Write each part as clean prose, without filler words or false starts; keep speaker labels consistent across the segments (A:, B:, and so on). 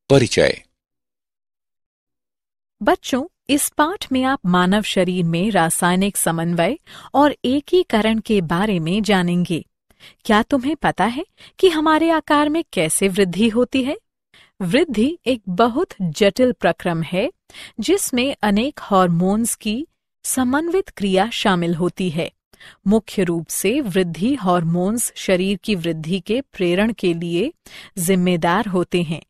A: परिचय।
B: बच्चों, इस पाठ में आप मानव शरीर में रासायनिक समन्वय और एकीकरण के बारे में जानेंगे। क्या तुम्हें पता है कि हमारे आकार में कैसे वृद्धि होती है? वृद्धि एक बहुत जटिल प्रक्रम है जिसमें अनेक हार्मोन्स की समन्वित क्रिया शामिल होती है। मुख्य रूप से वृद्धि हार्मोन्स शरीर की वृद्धि के प्रेरण के लिए जिम्मेदार होते हैं,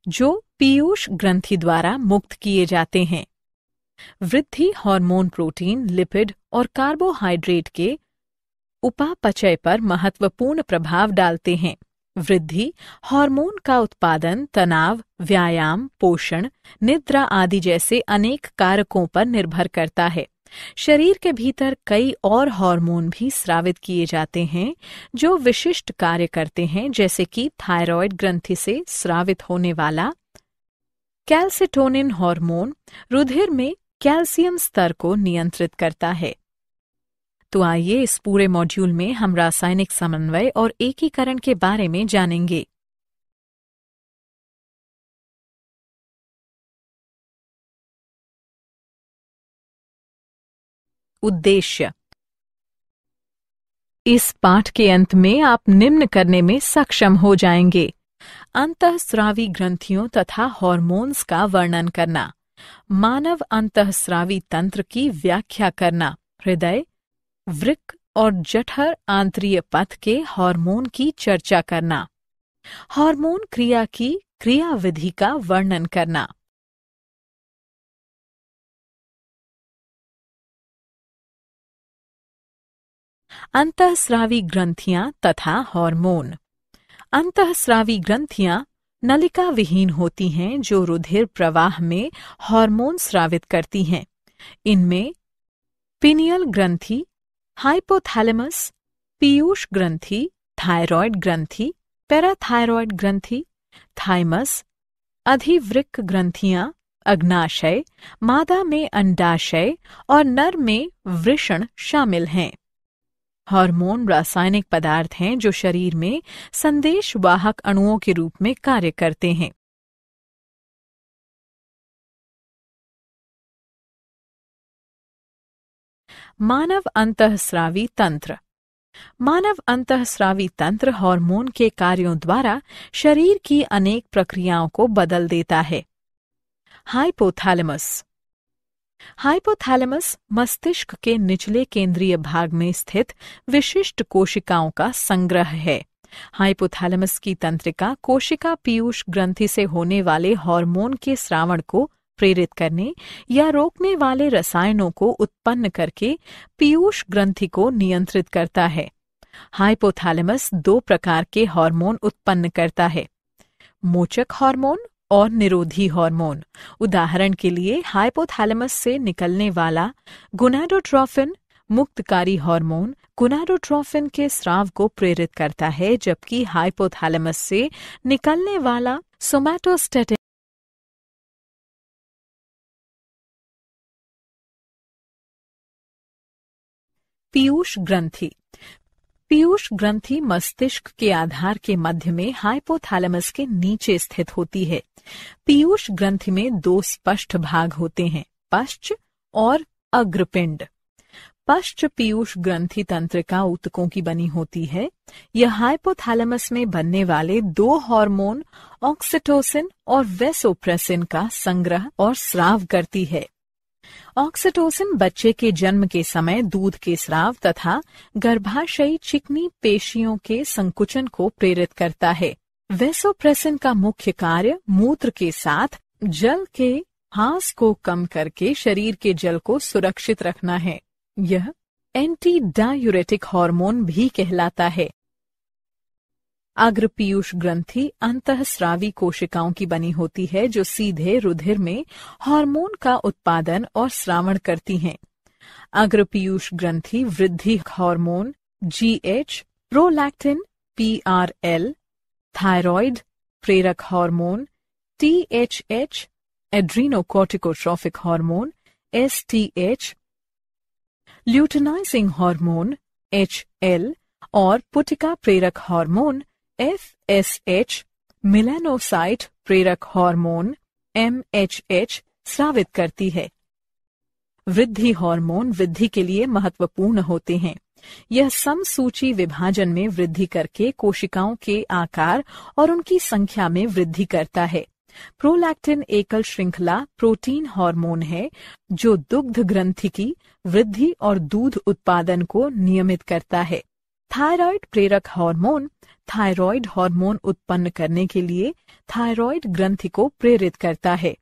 B: जो पीयूष ग्रंथि द्वारा मुक्त किए जाते हैं। वृद्धि हार्मोन प्रोटीन, लिपिड और कार्बोहाइड्रेट के उपापचय पर महत्वपूर्ण प्रभाव डालते हैं। वृद्धि हार्मोन का उत्पादन तनाव, व्यायाम, पोषण, निद्रा आदि जैसे अनेक कारकों पर निर्भर करता है। शरीर के भीतर कई और हार्मोन भी स्रावित किए जाते हैं जो विशिष्ट कार्य करते हैं, जैसे कि थायराइड ग्रंथि से स्रावित होने वाला कैल्सिटोनिन हार्मोन रुधिर में कैल्शियम स्तर को नियंत्रित करता है। तो आइए इस पूरे मॉड्यूल में हम रासायनिक समन्वय और एकीकरण के बारे में जानेंगे। उद्देश्य। इस पाठ के अंत में आप निम्न करने में सक्षम हो जाएंगे: अंतःस्रावी ग्रंथियों तथा हार्मोन्स का वर्णन करना, मानव अंतःस्रावी तंत्र की व्याख्या करना, हृदय, वृक्क और जठर आंतरीय पथ के हार्मोन की चर्चा करना, हार्मोन क्रिया की क्रियाविधि का वर्णन करना। अंतःस्रावी ग्रंथियां तथा हार्मोन। अंतःस्रावी ग्रंथियां नलिका विहीन होती हैं जो रुधिर प्रवाह में हार्मोन स्रावित करती हैं। इनमें पिनियल ग्रंथि, हाइपोथैलेमस, पीयूष ग्रंथि, थायराइड ग्रंथि, पैराथायरॉयड ग्रंथि, थाइमस, अधिवृक्क ग्रंथियां, अग्नाशय, मादा में अंडाशय और नर में वृषण शामिल हैं। हार्मोन रासायनिक पदार्थ हैं जो शरीर में संदेशवाहक अणुओं के रूप में कार्य करते हैं। मानव अंतःस्रावी तंत्र। मानव अंतःस्रावी तंत्र हार्मोन के कार्यों द्वारा शरीर की अनेक प्रक्रियाओं को बदल देता है। हाइपोथैलेमस। हाइपोथैलेमस मस्तिष्क के निचले केंद्रीय भाग में स्थित विशिष्ट कोशिकाओं का संग्रह है। हाइपोथैलेमस की तंत्रिका कोशिका पीयूष ग्रंथि से होने वाले हार्मोन के स्रावण को प्रेरित करने या रोकने वाले रसायनों को उत्पन्न करके पीयूष ग्रंथि को नियंत्रित करता है। हाइपोथैलेमस दो प्रकार के हार्मोन उत्पन्न करता है: मोचक हार्मोन और निरोधी हार्मोन। उदाहरण के लिए हाइपोथैलेमस से निकलने वाला गोनाडोट्रोफिन मुक्तकारी हार्मोन गोनाडोट्रोफिन के स्राव को प्रेरित करता है, जबकि हाइपोथैलेमस से निकलने वाला सोमैटोस्टैटिन पीयूष ग्रंथि। पीयूष ग्रंथि मस्तिष्क के आधार के मध्य में हाइपोथैलेमस के नीचे स्थित होती है। पीयूष ग्रंथि में दो स्पष्ट भाग होते हैं: पश्च और अग्रपिंड। पश्च पीयूष ग्रंथि तंत्रिका ऊतकों की बनी होती है। यह हाइपोथैलेमस में बनने वाले दो हार्मोन ऑक्सीटोसिन और वैसोप्रेसिन का संग्रह और स्राव करती है। ऑक्सीटोसिन बच्चे के जन्म के समय दूध के स्राव तथा गर्भाशयी चिकनी पेशियों के संकुचन को प्रेरित करता है। वैसोप्रेसिन का मुख्य कार्य मूत्र के साथ जल के ह्रास को कम करके शरीर के जल को सुरक्षित रखना है। यह एंटी डायूरेटिक हार्मोन भी कहलाता है। अग्र पीयूष ग्रंथि अंतःस्रावी कोशिकाओं की बनी होती है जो सीधे रुधिर में हार्मोन का उत्पादन और स्रावण करती हैं। अग्र पीयूष ग्रंथि वृद्धि hormone GH, prolactin PRL, thyroid प्रेरक hormone THH, adrenocorticotrophic hormone STH, luteinizing hormone HL और पुटिका प्रेरक हार्मोन FSH, मेलानोसाइट प्रेरक हार्मोन MHH स्रावित करती है। वृद्धि हार्मोन वृद्धि के लिए महत्वपूर्ण होते हैं। यह समसूची विभाजन में वृद्धि करके कोशिकाओं के आकार और उनकी संख्या में वृद्धि करता है। प्रोलैक्टिन एकल श्रृंखला प्रोटीन हार्मोन है जो दुग्ध ग्रंथि की वृद्धि और दूध उत्पादन को नियमित करता है। थायराइड प्रेरक हार्मोन थायराइड हार्मोन उत्पन्न करने के लिए थायराइड ग्रंथि को प्रेरित करता है।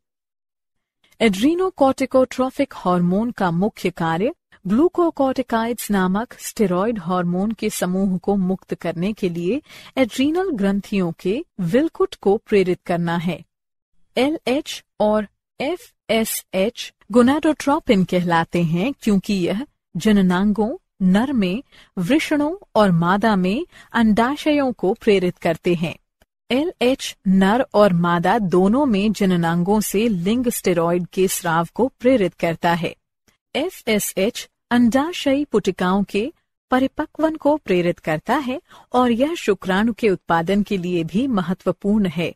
B: एड्रीनोकॉर्टिकोट्रोफिक हार्मोन का मुख्य कार्य ग्लूकोकॉर्टिकाइड्स नामक स्टेरॉयड हार्मोन के समूह को मुक्त करने के लिए एड्रीनल ग्रंथियों के विलकुट को प्रेरित करना है। LH और FSH गोनाडोट्रोपिन कहलाते हैं क्योंकि यह जननांगों, नर में वृषणों और मादा में अंडाशयों को प्रेरित करते हैं। LH नर और मादा दोनों में जननांगों से लिंग स्टेरॉयड के स्राव को प्रेरित करता है। FSH अंडाशयी पुटिकाओं के परिपक्वन को प्रेरित करता है और यह शुक्राणु के उत्पादन के लिए भी महत्वपूर्ण है।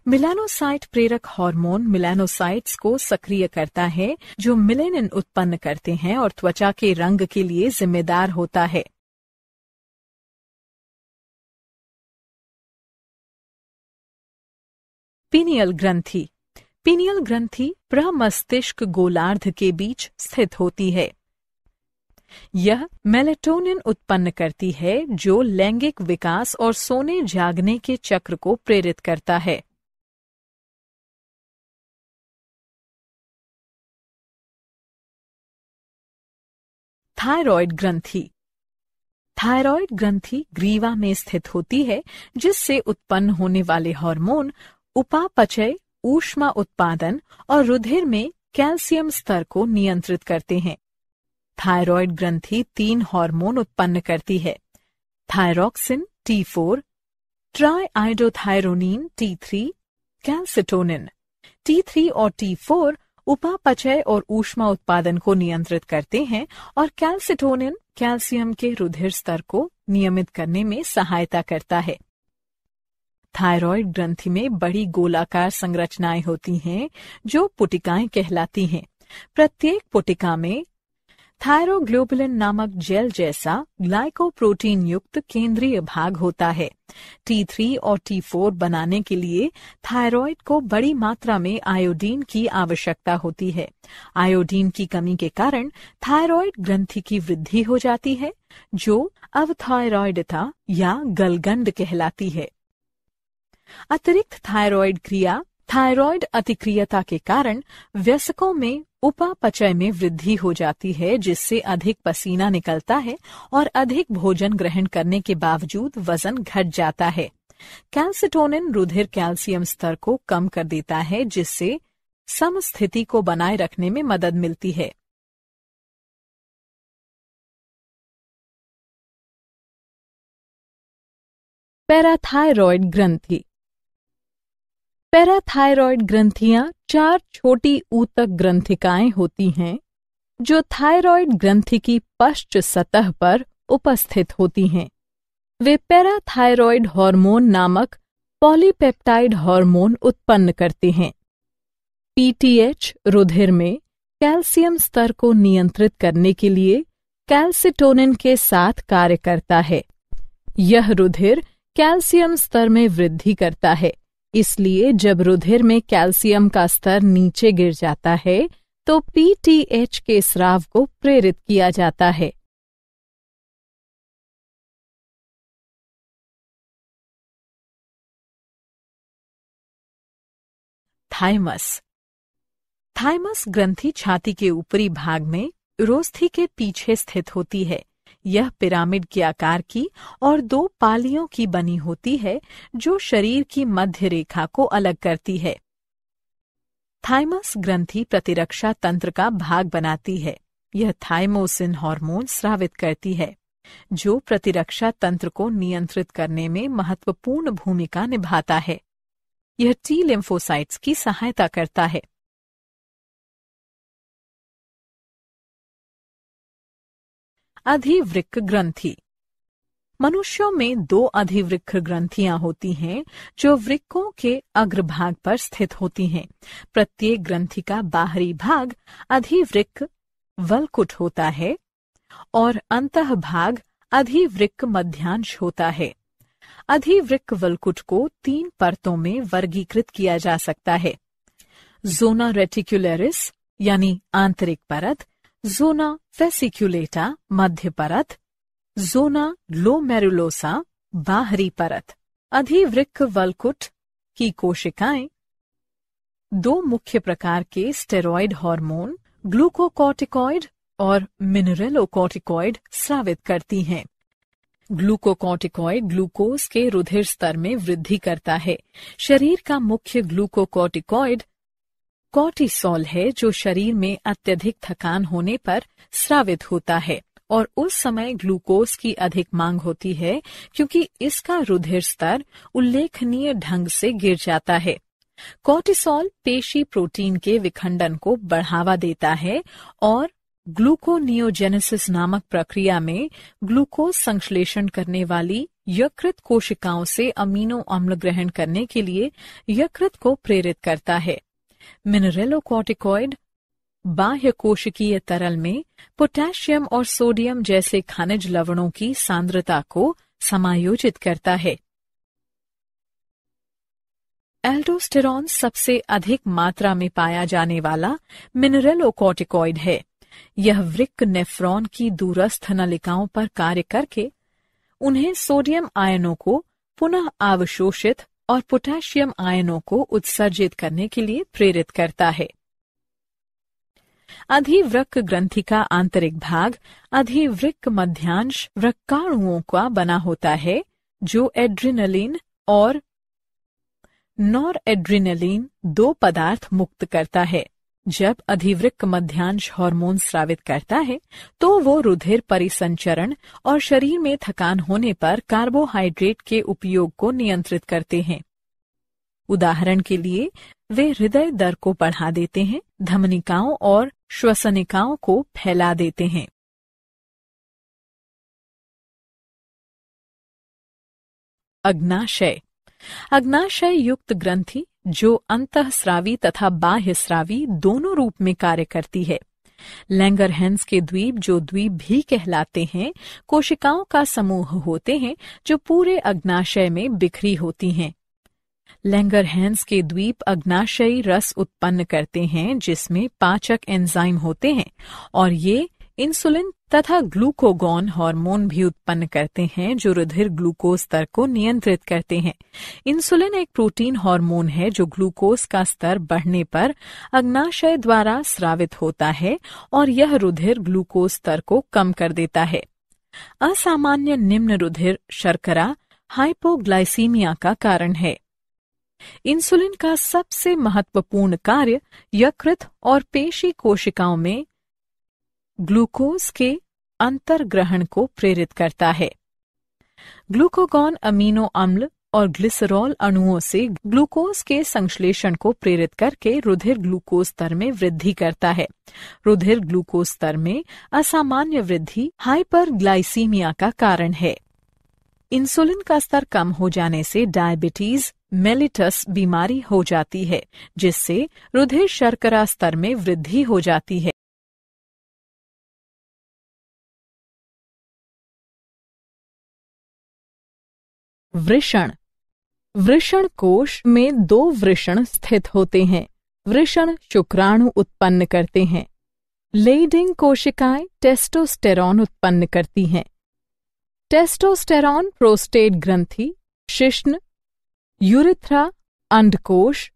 B: मिलानोसाइट प्रेरक हार्मोन मिलानोसाइट्स को सक्रिय करता है जो मिलेनिन उत्पन्न करते हैं और त्वचा के रंग के लिए जिम्मेदार होता है। पीनियल ग्रंथि। पीनियल ग्रंथि प्रमस्तिष्क गोलार्ध के बीच स्थित होती है। यह मेलेटोनिन उत्पन्न करती है जो लैंगिक विकास और सोने जागने के चक्र को प्रेरित करता है। थायराइड ग्रंथि। थायराइड ग्रंथि ग्रीवा में स्थित होती है जिससे उत्पन्न होने वाले हार्मोन उपापचय, ऊष्मा उत्पादन और रुधिर में कैल्शियम स्तर को नियंत्रित करते हैं। थायराइड ग्रंथि 3 हार्मोन उत्पन्न करती है। Thyroxine T4, ट्राइआइडोथायरोनिन T3, calcitonin. T3 और T4 उपापचय और ऊष्मा उत्पादन को नियंत्रित करते हैं और कैल्सिटोनिन कैल्शियम के रुधिर स्तर को नियमित करने में सहायता करता है। थायराइड ग्रंथि में बड़ी गोलाकार संरचनाएं होती हैं जो पुटिकाएं कहलाती हैं। प्रत्येक पुटिका में थायरोग्लोबुलिन नामक जेल जैसा ग्लाइकोप्रोटीन युक्त केंद्रीय भाग होता है। T3 और T4 बनाने के लिए थायराइड को बड़ी मात्रा में आयोडीन की आवश्यकता होती है। आयोडीन की कमी के कारण थायराइड ग्रंथि की वृद्धि हो जाती है जो अवथायरॉइडता या गलगंड कहलाती है। अतिरिक्त थायराइड क्रिया थायराइड अतिक्रियता के कारण वयस्कों में उपापचय में वृद्धि हो जाती है जिससे अधिक पसीना निकलता है और अधिक भोजन ग्रहण करने के बावजूद वजन घट जाता है। कैल्सिटोनिन रुधिर कैल्शियम स्तर को कम कर देता है जिससे समस्थिति को बनाए रखने में मदद मिलती है। पैराथायरॉयड ग्रंथि। पैराथायरॉयड ग्रंथियां 4 छोटी ऊतक ग्रंथिकाएं होती हैं जो थायरॉयड ग्रंथि की पश्च सतह पर उपस्थित होती हैं। वे पैराथायरॉयड हार्मोन नामक पॉलीपेप्टाइड हार्मोन उत्पन्न करते हैं। PTH रुधिर में कैल्शियम स्तर को नियंत्रित करने के लिए कैल्सिटोनिन के साथ कार्य करता है। यह रुधिर कैल्शियम स्तर में वृद्धि करता है, इसलिए जब रुधिर में कैल्शियम का स्तर नीचे गिर जाता है तो PTH के स्राव को प्रेरित किया जाता है। थाइमस। थाइमस ग्रंथि छाती के ऊपरी भाग में उरोस्थि के पीछे स्थित होती है। यह पिरामिड के आकार की और 2 पालियों की बनी होती है जो शरीर की मध्य रेखा को अलग करती है। थाइमस ग्रंथि प्रतिरक्षा तंत्र का भाग बनाती है। यह थाइमोसिन हार्मोन स्रावित करती है जो प्रतिरक्षा तंत्र को नियंत्रित करने में महत्वपूर्ण भूमिका निभाता है। यह T लिम्फोसाइट्स की सहायता करता है। अधिवृक्क ग्रंथि। मनुष्यों में 2 अधिवृक्क ग्रंथियां होती हैं जो वृक्कों के अग्रभाग पर स्थित होती हैं। प्रत्येक ग्रंथि का बाहरी भाग अधिवृक्क वल्कुट होता है और अंतः भाग अधिवृक्क मध्यांश होता है। अधिवृक्क वल्कुट को 3 परतों में वर्गीकृत किया जा सकता है। जोना रेटिकुलरिस यानी आंतरिक परत, जोना वेसिकुलेटा मध्य परत, जोना ग्लोमेरुलोसा बाहरी परत। अधिवृक्क वल्कुट की कोशिकाएं 2 मुख्य प्रकार के स्टेरॉयड हार्मोन ग्लूकोकॉर्टिकॉइड और मिनरेलोकॉर्टिकॉइड स्रावित करती हैं। ग्लूकोकॉर्टिकॉइड ग्लूकोज के रुधिर स्तर में वृद्धि करता है। शरीर का मुख्य ग्लूकोकॉर्टिकॉइड कॉर्टिसोल है जो शरीर में अत्यधिक थकान होने पर स्रावित होता है और उस समय ग्लूकोज की अधिक मांग होती है क्योंकि इसका रुधिर स्तर उल्लेखनीय ढंग से गिर जाता है। कॉर्टिसोल पेशी प्रोटीन के विखंडन को बढ़ावा देता है और ग्लूकोनियोजेनेसिस नामक प्रक्रिया में ग्लूकोज संश्लेषण करने वाली यकृत कोशिकाओं से अमीनो अम्ल ग्रहण करने के लिए यकृत को प्रेरित करता है। मिनरेलोकॉर्टिकॉइड बाह्य कोशिकीय तरल में पोटेशियम और सोडियम जैसे खनिज लवणों की सांद्रता को समायोजित करता है। एल्डोस्टेरॉन सबसे अधिक मात्रा में पाया जाने वाला मिनरेलोकॉर्टिकॉइड है। यह वृक्क नेफ्रॉन की दूरस्थ नलिकाओं पर कार्य करके उन्हें सोडियम आयनों को पुनः अवशोषित और पोटेशियम आयनों को उत्सर्जित करने के लिए प्रेरित करता है। अधिवृक्क ग्रंथि का आंतरिक भाग अधिवृक्क मध्यांश वृक्काणुओं का बना होता है जो एड्रिनलिन और नॉरएड्रिनलिन 2 पदार्थ मुक्त करता है। जब अधिवृक्क मध्यांश हार्मोन स्रावित करता है तो वो रुधिर परिसंचरण और शरीर में थकान होने पर कार्बोहाइड्रेट के उपयोग को नियंत्रित करते हैं। उदाहरण के लिए वे हृदय दर को बढ़ा देते हैं, धमनिकाओं और श्वसनिकाओं को फैला देते हैं। अग्नाशय अग्नाशय युक्त ग्रंथि जो अंतःस्रावी तथा बाह्यस्रावी दोनों रूप में कार्य करती है। लैंगरहैंस के द्वीप जो द्वीप भी कहलाते हैं कोशिकाओं का समूह होते हैं जो पूरे अग्नाशय में बिखरी होती हैं। लैंगरहैंस के द्वीप अग्नाशयी रस उत्पन्न करते हैं जिसमें पाचक एंजाइम होते हैं और ये इंसुलिन तथा ग्लूकोगॉन हार्मोन भी उत्पन्न करते हैं जो रुधिर ग्लूकोज स्तर को नियंत्रित करते हैं। इंसुलिन एक प्रोटीन हार्मोन है जो ग्लूकोज का स्तर बढ़ने पर अग्नाशय द्वारा स्रावित होता है और यह रुधिर ग्लूकोज स्तर को कम कर देता है। असामान्य निम्न रुधिर शर्करा हाइपोग्लाइसीमिया का कारण है। इंसुलिन का सबसे महत्वपूर्ण कार्य यकृत और पेशी कोशिकाओं में ग्लूकोज के अंतर्ग्रहण को प्रेरित करता है। ग्लूकोगॉन अमीनो अम्ल और ग्लिसरॉल अणुओं से ग्लूकोज के संश्लेषण को प्रेरित करके रुधिर ग्लूकोज स्तर में वृद्धि करता है। रुधिर ग्लूकोज स्तर में असामान्य वृद्धि हाइपरग्लाइसीमिया का कारण है। इंसुलिन का स्तर कम हो जाने से डायबिटीज मेलिटस बीमारी हो जाती है जिससे रुधिर शर्करा स्तर में वृद्धि हो जाती है। वृषण वृषण कोश में 2 वृषण स्थित होते हैं। वृषण शुक्राणु उत्पन्न करते हैं। लेइडिंग कोशिकाएं टेस्टोस्टेरॉन उत्पन्न करती हैं। टेस्टोस्टेरॉन प्रोस्टेट ग्रंथि, शिश्न, यूरिथ्रा, अंडकोश,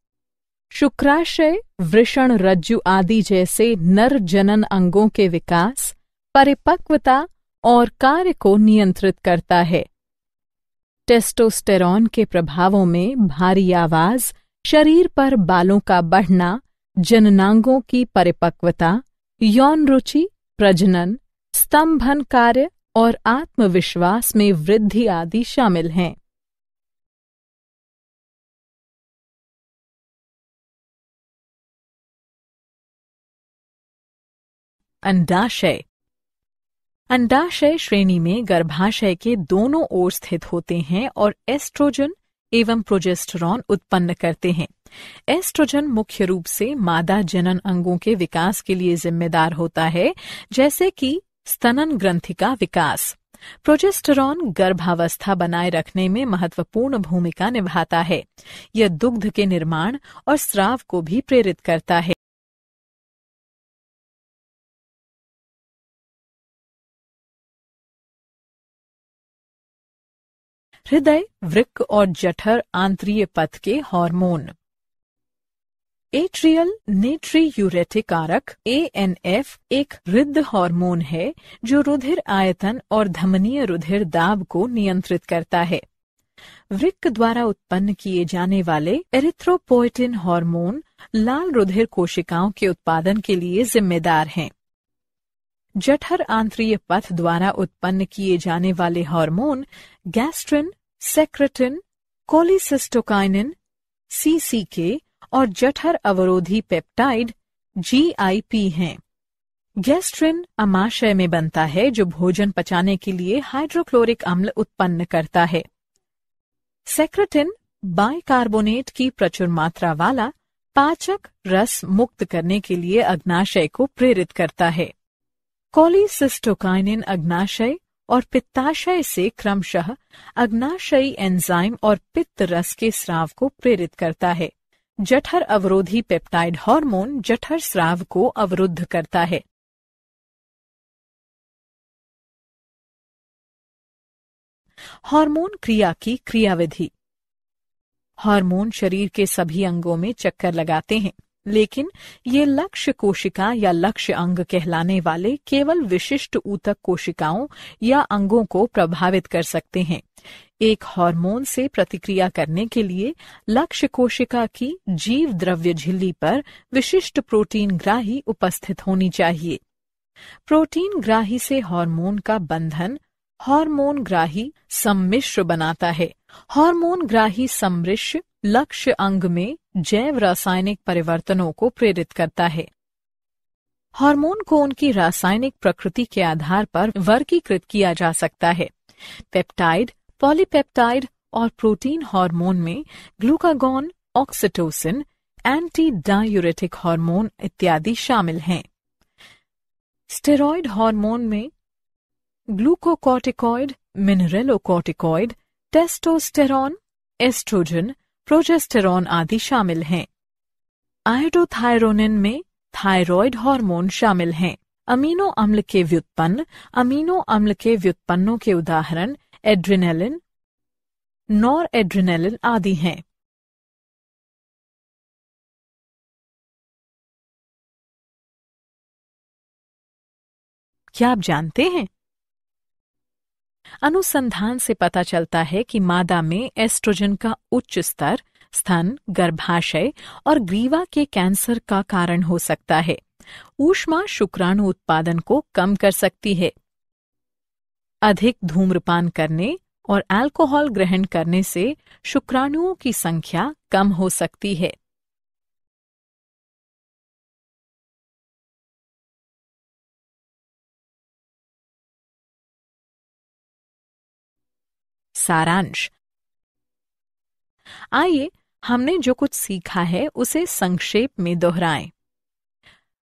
B: शुक्राशय, वृषण रज्जु आदि जैसे नर जनन अंगों के विकास, परिपक्वता और कार्य को नियंत्रित करता है। टेस्टोस्टेरॉन के प्रभावों में भारी आवाज, शरीर पर बालों का बढ़ना, जननांगों की परिपक्वता, यौन रुचि, प्रजनन, स्तंभन कार्य और आत्मविश्वास में वृद्धि आदि शामिल हैं। अंडाशय अंडाशय श्रेणी में गर्भाशय के दोनों ओर स्थित होते हैं और एस्ट्रोजन एवं प्रोजेस्टेरॉन उत्पन्न करते हैं। एस्ट्रोजन मुख्य रूप से मादा जनन अंगों के विकास के लिए जिम्मेदार होता है, जैसे कि स्तनन ग्रंथि का विकास। प्रोजेस्टेरॉन गर्भावस्था बनाए रखने में महत्वपूर्ण भूमिका निभाता है। यह दुग्ध के निर्माण और स्राव को भी प्रेरित करता है। हृदय, वृक्क और जठर आंत्रीय पथ के हार्मोन। एट्रियल नेट्रियूरेटिक कारक ANF एक हृदय हार्मोन है जो रुधिर आयतन और धमनीय रुधिर दाब को नियंत्रित करता है। वृक्क द्वारा उत्पन्न किए जाने वाले एरिथ्रोपोएटिन हार्मोन लाल रुधिर कोशिकाओं के उत्पादन के लिए जिम्मेदार हैं। जठर आंत्रीय पथ द्वारा उत्पन्न किए जाने वाले hormone gastrin, secretin, cholecystokinin, CCK और जठर अवरोधी पेप्टाइड GIP हैं। गैस्ट्रिन अमाशय में बनता है जो भोजन पचाने के लिए हाइड्रोक्लोरिक अम्ल उत्पन्न करता है। सेक्रेटिन बाइकार्बोनेट की प्रचुर मात्रा वाला पाचक रस मुक्त करने के लिए अग्नाशय को प्रेरित करता है। कोलिसिस्टोकाइनिन अग्नाशय और पित्ताशय से क्रमशः अग्नाशयी एंजाइम और पित्त रस के स्राव को प्रेरित करता है। जठर अवरोधी पेप्टाइड हार्मोन जठर स्राव को अवरुद्ध करता है। हार्मोन क्रिया की क्रियाविधि। हार्मोन शरीर के सभी अंगों में चक्कर लगाते हैं, लेकिन ये लक्ष्य कोशिका या लक्ष्य अंग कहलाने वाले केवल विशिष्ट ऊतक कोशिकाओं या अंगों को प्रभावित कर सकते हैं। एक हार्मोन से प्रतिक्रिया करने के लिए लक्ष्य कोशिका की जीव द्रव्य झिल्ली पर विशिष्ट प्रोटीन ग्राही उपस्थित होनी चाहिए। प्रोटीन ग्राही से हार्मोन का बंधन हार्मोन ग्राही सम्मिश्र बनाता है। हार्मोन ग्राही सम्मिश्र लक्ष्य अंग में जैव रासायनिक परिवर्तनों को प्रेरित करता है। हार्मोन को उनकी रासायनिक प्रकृति के आधार पर वर्गीकृत किया जा सकता है। पेप्टाइड, पॉलीपेप्टाइड और प्रोटीन हार्मोन में glucagon, oxytocin, anti diuretic hormone इत्यादि शामिल हैं। स्टेरॉयड हार्मोन में ग्लूकोकॉर्टिकॉइड, मिनरेलोकॉर्टिकॉइड, टेस्टोस्टेरॉन, एस्ट्रोजन, प्रोजेस्टेरॉन आदि शामिल हैं। आयोडोथायरोनिन में थायरॉयड हार्मोन शामिल हैं। अमीनो अम्ल के व्युत्पन्न। अमीनो अम्ल के व्युत्पन्नों के उदाहरण एड्रेनलिन, नॉरएड्रेनलिन आदि हैं। क्या आप जानते हैं? अनुसंधान से पता चलता है कि मादा में एस्ट्रोजन का उच्च स्तर स्तन, गर्भाशय और ग्रीवा के कैंसर का कारण हो सकता है। ऊष्मा शुक्राणु उत्पादन को कम कर सकती है। अधिक धूम्रपान करने और अल्कोहल ग्रहण करने से शुक्राणुओं की संख्या कम हो सकती है। सारांश। आइए हमने जो कुछ सीखा है उसे संक्षेप में दोहराएं।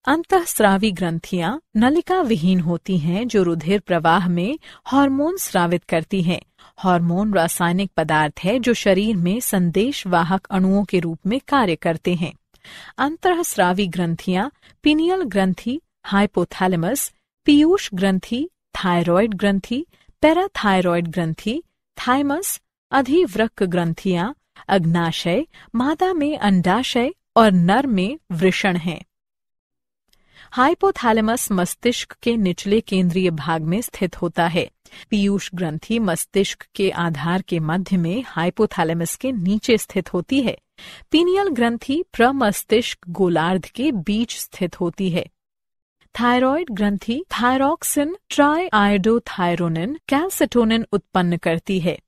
B: अंतःस्रावी ग्रंथियां नलिका विहीन होती हैं जो रुधिर प्रवाह में हार्मोन स्रावित करती हैं। हार्मोन रासायनिक पदार्थ है जो शरीर में संदेशवाहक अणुओं के रूप में कार्य करते हैं। अंतःस्रावी ग्रंथियां पीनियल ग्रंथि, हाइपोथैलेमस, पीयूष ग्रंथि, थायरॉयड ग्रंथि, पैराथायरॉयड ग्रंथि, थाइमस, अधिवृक्क ग्रंथियां, अग्नाशय, मादा में अंडाशय और नर में वृषण हैं। हाइपोथैलेमस मस्तिष्क के निचले केंद्रीय भाग में स्थित होता है। पीयूष ग्रंथि मस्तिष्क के आधार के मध्य में हाइपोथैलेमस के नीचे स्थित होती है। पीनियल ग्रंथि प्रमस्तिष्क गोलार्ध के बीच स्थित होती है। थायरॉयड ग्रंथि थायरॉक्सिन, ट्राई आयोडोथायरोनिन, कैल्सिटोनिन उत्पन्न करती है।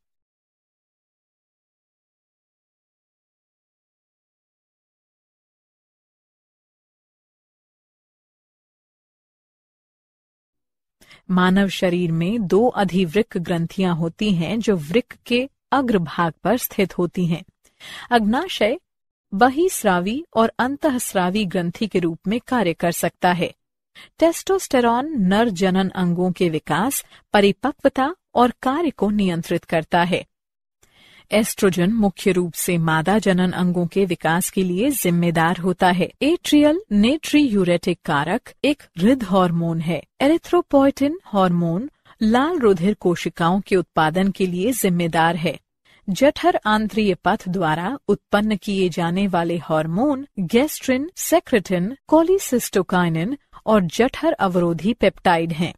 B: मानव शरीर में 2 अधिवृक्क ग्रंथियां होती हैं जो वृक्क के अग्रभाग पर स्थित होती हैं। अग्नाशय बहिस्रावी और अंतःस्रावी ग्रंथि के रूप में कार्य कर सकता है। टेस्टोस्टेरॉन नर जनन अंगों के विकास, परिपक्वता और कार्य को नियंत्रित करता है। एस्ट्रोजन मुख्य रूप से मादा जनन अंगों के विकास के लिए जिम्मेदार होता है। एट्रियल नेट्रीयूरेटिक कारक एक हृद हार्मोन है। एरिथ्रोपोइटिन हार्मोन लाल रुधिर कोशिकाओं के उत्पादन के लिए जिम्मेदार है। जठर आंत्रीय पथ द्वारा उत्पन्न किए जाने वाले हार्मोन गैस्ट्रिन, सेक्रेटिन, कोलिसिस्टोकाइनिन और जठर अवरोधी पेप्टाइड हैं।